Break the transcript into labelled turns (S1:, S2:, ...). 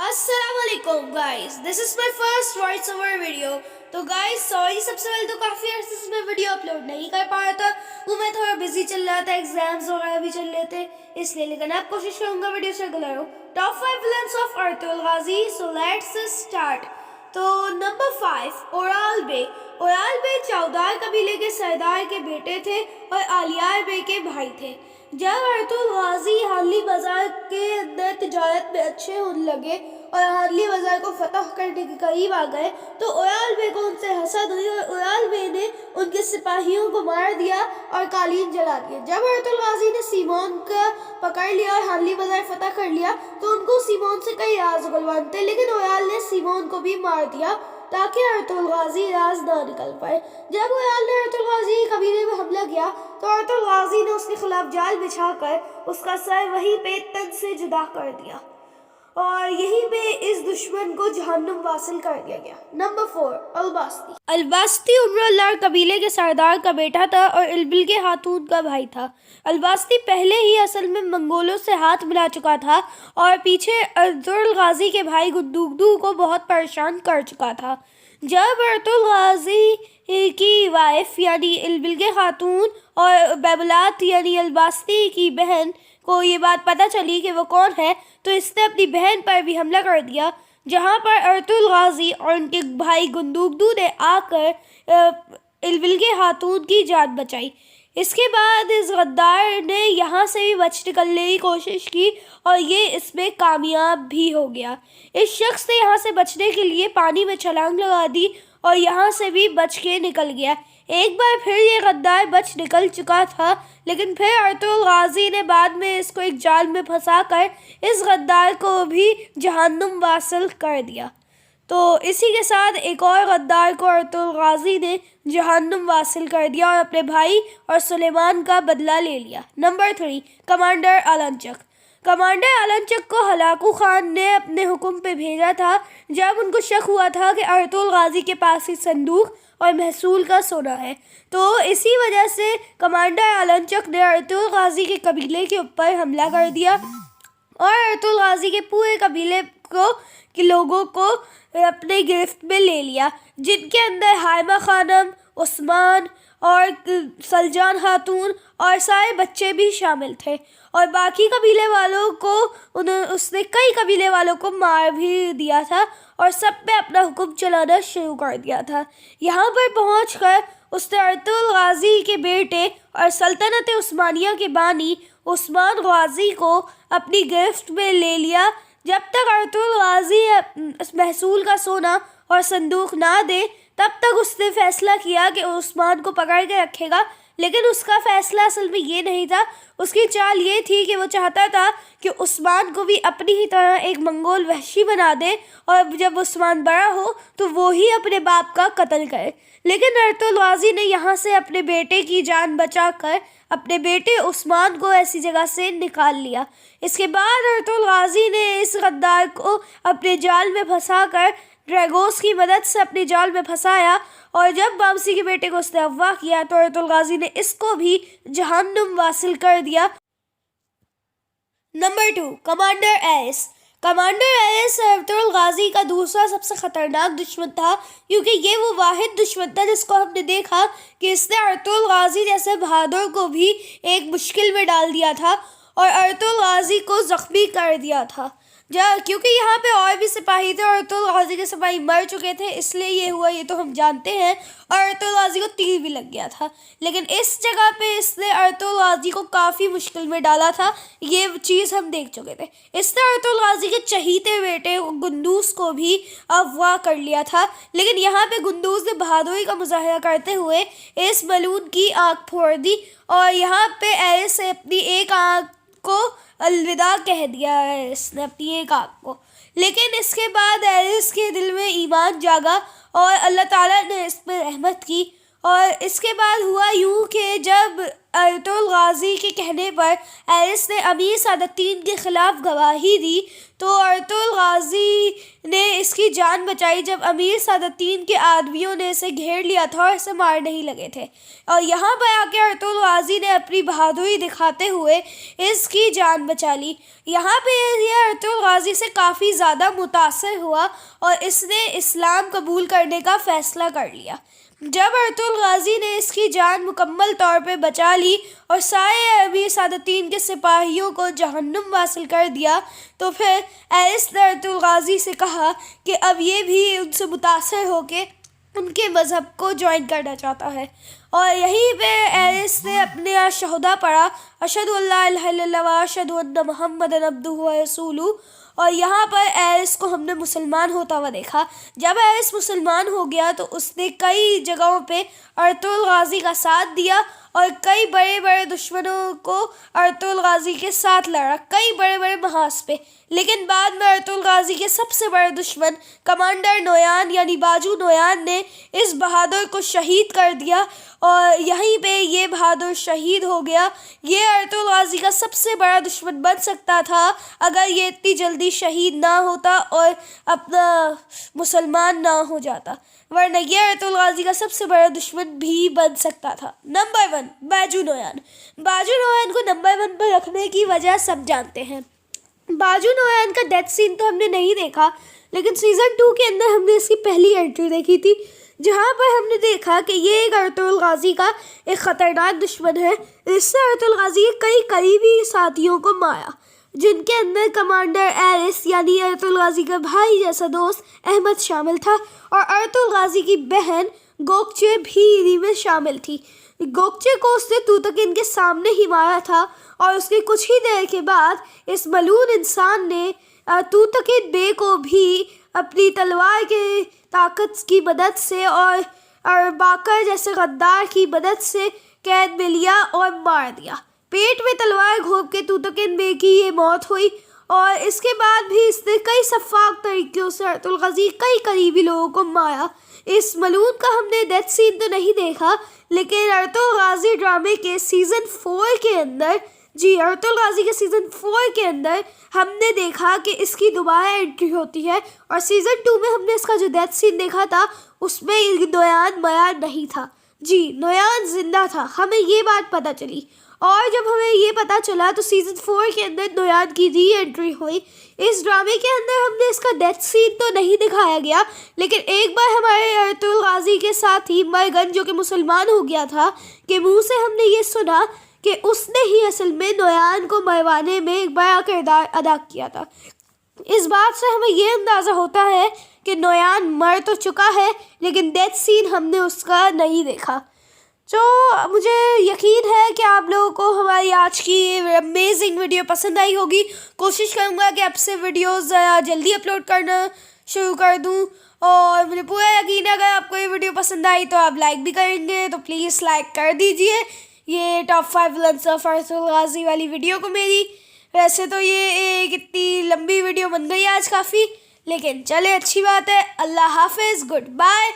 S1: अस्सलाम वालेकुम guys, this is my first voice over video. तो गाइस सॉरी, सबसे पहले तो काफ़ी अर्से से मैं वीडियो अपलोड नहीं कर पा रहा था, वो मैं थोड़ा बिजी चल रहा था, एग्जाम्स वगैरह भी चल रहे थे इसलिए, लेकिन अब कोशिश करूँगा वीडियो रेगुलर हो। Top 5 villains of Ertugrul Ghazi, so let's start. तो नंबर 5, ओराल बे। ओराल बे चौदार कबीले के सरदार के बेटे थे और आलियार बे के भाई थे। जब अर्तुगरुल गाजी हारली बाजार के अंदर तिजारत में अच्छे होने लगे और हारली बाजार को फतह करने के करीब आ गए तो ओराल बे को उनसे हसद हुई और ओराल बे ने उनके सिपाहियों को मार दिया और कालीन जला दिया। जब अर्तुगरुल गाजी ने सीमोन का पकड़ लिया और हारली बाजार फतह कर लिया तो उनको सीमोन से कई राज उगलवाने थे, लेकिन ओराल ने सीमोन को भी मार दिया ताकि अर्तुगरुल गाजी राज ना निकल पाए। जब ओराल ने अर्तुगरुल गाजी के कबीले में हमला किया तो अर्तुगरुल गाजी ने उसके खिलाफ जाल बिछाकर उसका सर वहीं पे तन से जुदा कर दिया और यहीं पे इस दुश्मन को जहन्नुम वासिल कर दिया गया। नंबर 4, अलबास्ती। अलबास्ती उमर कबीले के सरदार का बेटा था और इल्बिल के हाथून का भाई था। अलबास्ती पहले ही असल में मंगोलों से हाथ मिला चुका था और पीछे अर्तुगरुल गाजी के भाई गुदुगदू को बहुत परेशान कर चुका था। जब अर्तुगरुल गाजी की वाइफ यानी इल्बिल के खातून और बेबलात यानी अलबास्ती की बहन को ये बात पता चली कि वो कौन है तो इसने अपनी बहन पर भी हमला कर दिया, जहाँ पर अर्तुगरुल गाजी और उनके भाई गुदुगदू ने आकर इल्बिल के खातून की जान बचाई। इसके बाद इस गद्दार ने यहाँ से भी बच निकलने की कोशिश की और ये इसमें कामयाब भी हो गया। इस शख्स ने यहाँ से बचने के लिए पानी में छलांग लगा दी और यहाँ से भी बच के निकल गया। एक बार फिर ये गद्दार बच निकल चुका था, लेकिन फिर अर्तुगरुल गाजी ने बाद में इसको एक जाल में फंसाकर इस गद्दार को भी जहन्नुम वासिल कर दिया। तो इसी के साथ एक और गद्दार को अर्तुगरुल गाजी ने जहन्नुम वासिल कर दिया और अपने भाई और सुलेमान का बदला ले लिया। Number 3, commander Alincak. Commander Alincak को हलाकू खान ने अपने हुक्म पे भेजा था जब उनको शक हुआ था कि अर्तुगरुल गाजी के पास ही संदूक और महसूल का सोना है। तो इसी वजह से कमांडर आलनचक ने अर्तुगरुल गाजी के कबीले के ऊपर हमला कर दिया और अर्तुगरुल गाजी के पूरे कबीले के लोगों को अपने गिरफ्त में ले लिया, जिनके अंदर हाइमा खानम, उस्मान और सलजान खातून और सारे बच्चे भी शामिल थे और बाकी कबीले वालों को उसने कई कबीले वालों को मार भी दिया था और सब पे अपना हुक्म चलाना शुरू कर दिया था। यहाँ पर पहुँचकर उसने अर्तुगरुल गाजी के बेटे और सल्तनत उस्मानिया के बानी उस्मान गाजी को अपनी गिरफ्त में ले लिया। जब तक अर्तुगरुल गाजी महसूल का सोना और संदूक ना दे तब तक उसने फैसला किया कि उस्मान को पकड़ के रखेगा, लेकिन उसका फैसला असल में ये नहीं था। उसकी चाल ये थी कि वो चाहता था कि उस्मान को भी अपनी ही तरह एक मंगोल वहशी बना दे और जब उस्मान बड़ा हो तो वो ही अपने बाप का कत्ल करे। लेकिन अर्तुगरुल गाजी ने यहाँ से अपने बेटे की जान बचाकर अपने बेटे उस्मान को ऐसी जगह से निकाल लिया। इसके बाद अर्तुगरुल गाजी ने इस गद्दार को अपने जाल में फंसाकर ड्रैगोस की मदद से अपने जाल में फंसाया और जब वापसी के बेटे को उसने अगवा किया तो अर्तुगरुल गाजी ने इसको भी जहन्नुम वासिल कर दिया। नंबर 2, कमांडर एस। कमांडर एस अर्तुगरुल गाजी का दूसरा सबसे खतरनाक दुश्मन था, क्योंकि ये वो वाहिद दुश्मन था जिसको हमने देखा कि इसने अर्तुगरुल गाजी जैसे बहादुर को भी एक मुश्किल में डाल दिया था और अर्तुगरुल गाजी को जख्मी कर दिया था। क्योंकि यहाँ पे और भी सिपाही थे और अर्तुगरुल गाजी के सिपाही मर चुके थे, इसलिए ये हुआ, ये तो हम जानते हैं। और अर्तुगरुल गाजी को तीर भी लग गया था, लेकिन इस जगह पे इसने अर्तुगरुल गाजी को काफ़ी मुश्किल में डाला था, ये चीज़ हम देख चुके थे। इसने अर्तुगरुल गाजी के चहीते बेटे गुंदूस को भी अगवा कर लिया था, लेकिन यहाँ पे गुंदूस ने बहादुरी का मुजाहरा करते हुए इस बलून की आँख फोड़ दी और यहाँ पे एरिस से अपनी एक आँख को अलविदा कह दिया है इसने अपनी एक आँख को। लेकिन इसके बाद एरिस के दिल में ईमान जागा और अल्लाह ताला ने इस पर रहमत की اور اس کے بعد ہوا یوں کہ جب ارطغرل غازی کے کہنے پر ایرس نے امیر سعادتین کے خلاف گواہی دی تو ارطغرل غازی نے اس کی جان بچائی جب امیر سعادتین کے آدمیوں نے اسے گھیر لیا تھا اور اسے مارنے ہی لگے تھے، اور یہاں پر آ کے ارطغرل غازی نے اپنی بہادری دکھاتے ہوئے اس کی جان بچا لی۔ یہاں پہ یہ ارطغرل غازی سے کافی زیادہ متاثر ہوا اور اس نے اسلام قبول کرنے کا فیصلہ کر لیا۔ جب ارطغرل غازی نے اس کی جان مکمل طور پہ بچا لی اور سارے امیر سعادتین کے سپاہیوں کو جہنم واصل کر دیا تو پھر ایرس نے ارطغرل غازی سے کہا کہ اب یہ بھی ان سے متاثر ہو کے ان کے مذہب کو جوائن کرنا چاہتا ہے، اور یہیں پہ ایرس نے اپنے شہدا پڑھا اشہد ان لا الہ الا اللہ و اشہد ان محمد عبدہ و رسولہ، اور یہاں پر ایرس کو ہم نے مسلمان ہوتا ہوا دیکھا۔ جب ایرس مسلمان ہو گیا تو اس نے کئی جگہوں پہ ارطغرل غازی کا ساتھ دیا اور کئی بڑے بڑے دشمنوں کو ارطغرل غازی کے ساتھ لڑا، کئی بڑے بڑے محاذ پہ، لیکن بعد میں ارطغرل غازی کے سب سے بڑے دشمن کمانڈر نویان یعنی باجو نویان نے اس بہادر کو شہید کر دیا، اور یہیں پہ یہ بہادر شہید ہو گیا۔ یہ ارطغرل غازی کا سب سے بڑا دشمن بن سکتا تھا اگر یہ اتنی جلدی شہید نہ ہوتا اور اپنا مسلمان نہ ہو جاتا، ورنہ یہ ارطغرل غازی کا سب سے بڑا دشمن بھی بن سکتا تھا۔ نمبر 1، باجو نویان۔ باجو نویان کو نمبر 1 پر رکھنے کی وجہ سب جانتے ہیں۔ باجو نویان کا ڈیتھ سین تو ہم نے نہیں دیکھا، لیکن سیزن 2 کے اندر ہم نے اس کی پہلی انٹری دیکھی تھی، جہاں پر ہم نے دیکھا کہ یہ ایک ارطغرل غازی کا ایک خطرناک دشمن ہے۔ اس سے ارطغرل غازی کے کئی قریبی ساتھیوں کو مارا، جن کے اندر کمانڈر ایرس یعنی ارطغرل غازی کا بھائی جیسا دوست احمد شامل تھا، اور ارطغرل غازی کی بہن گوکچے بھی انہی میں شامل تھی۔ گوکچے کو اس نے توتکن کے سامنے ہی مارا تھا، اور اس کے کچھ ہی دیر کے بعد اس ملعون انسان نے توتکن بے کو بھی اپنی تلوار کے طاقت کی مدد سے اور باقر جیسے غدار کی مدد سے قید میں لیا اور مار دیا۔ پیٹ میں تلوار گھونپ کے توتکن بے کی یہ موت ہوئی، اور اس کے بعد بھی اس نے کئی شفاق طریقوں سے ارطغرل غازی کئی قریبی لوگوں کو مارا۔ اس ملعون کا ہم نے ڈیتھ سین تو نہیں دیکھا، لیکن ارطغرل غازی ڈرامے کے سیزن 4 کے اندر ارطغرل غازی کے سیزن 4 کے اندر ہم نے دیکھا کہ اس کی دوبارہ انٹری ہوتی ہے، اور سیزن 2 میں ہم نے اس کا جو ڈیتھ سین دیکھا تھا اس میں نویان مرا نہیں تھا، نویان زندہ تھا، ہمیں یہ بات پتہ چلی۔ اور جب ہمیں یہ پتہ چلا تو سیزن 4 کے اندر نویان کی ری انٹری ہوئی۔ اس ڈرامے کے اندر ہم نے اس کا ڈیتھ سین تو نہیں دکھایا گیا، لیکن ایک بار ہمارے ارطغرل غازی کے ساتھی مرگن جو کہ مسلمان ہو گیا تھا کہ منہ سے ہم نے یہ سنا کہ اس نے ہی اصل میں نویان کو مروانے میں ایک بڑا کردار ادا کیا تھا۔ اس بات سے ہمیں یہ اندازہ ہوتا ہے کہ نویان مر تو چکا ہے، لیکن ڈیتھ سین ہم نے اس کا نہیں دیکھا۔ تو مجھے یقین ہے کہ آپ لوگوں کو ہماری آج کی یہ امیزنگ ویڈیو پسند آئی ہوگی۔ کوشش کروں گا کہ اب سے ویڈیوز جلدی اپلوڈ کرنا شروع کر دوں، اور مجھے پورا یقین ہے اگر آپ کو یہ ویڈیو پسند آئی تو آپ لائک بھی کریں گے، تو پلیز لائک کر دیجئے یہ top 5 villains of Ertugrul Ghazi والی ویڈیو کو میری۔ ویسے تو یہ ایک اتنی لمبی ویڈیو بن گئی آج کافی، لیکن چلے اچھی بات ہے۔ اللہ حافظ، گڈ بائے۔